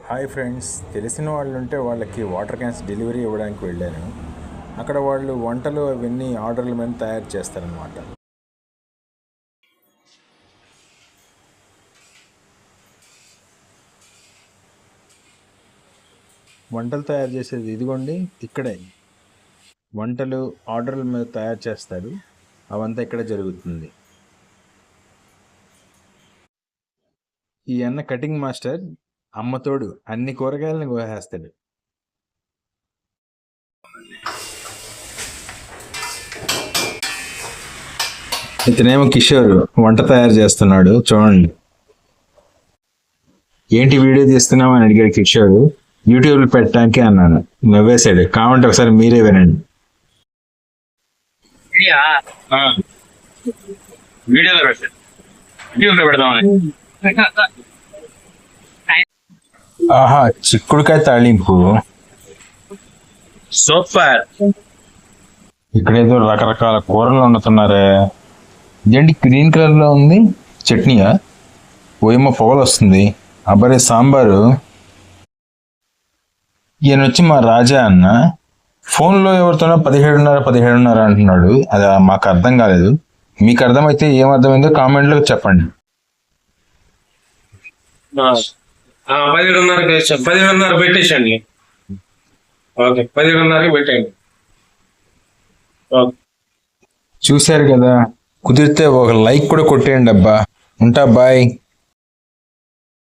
Hi friends, తెలిసిన వాళ్ళు ఉంటే వాళ్ళకి వాటర్ క్యాన్స్ డెలివరీ ఇవ్వడానికి వెళ్ళాను. అక్కడ వాళ్ళు వంటలు అవన్నీ ఆర్డర్ల మీద తయారు చేస్తారనమాట. వంటలు తయారు చేసేది ఇదిగోండి, ఇక్కడే వంటలు ఆర్డర్ల మీద తయారు చేస్తారు. అవంతా ఇక్కడే జరుగుతుంది. ఈ అన్న కటింగ్ మాస్టర్, అమ్మతోడు అన్ని కూరగాయలను కోసేస్తాడు. ఇతనేమో కిషోర్ వంట తయారు చేస్తున్నాడు, చూడండి. ఏంటి వీడియో తీస్తున్నావు అని అడిగాడు కిషోర్. యూట్యూబ్లో పెట్టడానికి అన్నాను. నవ్వేశాడు. కావాలంటే ఒకసారి మీరే వినండి. వీడియోలో పెట్టండి, యూట్యూబ్లో పెడదామని. ఆహా, చిక్కుడుకాయ తాళింపు సూపర్. ఇక్కడేదో రకరకాల కూరలు వండుతున్నారే. ఇదేంటి గ్రీన్ కలర్ లో ఉంది? చట్నీయా? ఓయేమో పొగలు వస్తుంది. అబ్బరే సాంబారు. ఈయన వచ్చి మా రాజా అన్న. ఫోన్లో ఎవరితోనో 17:30 అంటున్నాడు. అది మాకు అర్థం కాలేదు. మీకు అర్థమైతే ఏమర్థమైందో కామెంట్లో చెప్పండి. 17:30 పెట్టేసండి. ఓకే, 17:30 పెట్టండి. చూశారు కదా, కుదిరితే ఒక లైక్ కూడా కొట్టేయండి అబ్బా. ఉంటా, బాయ్.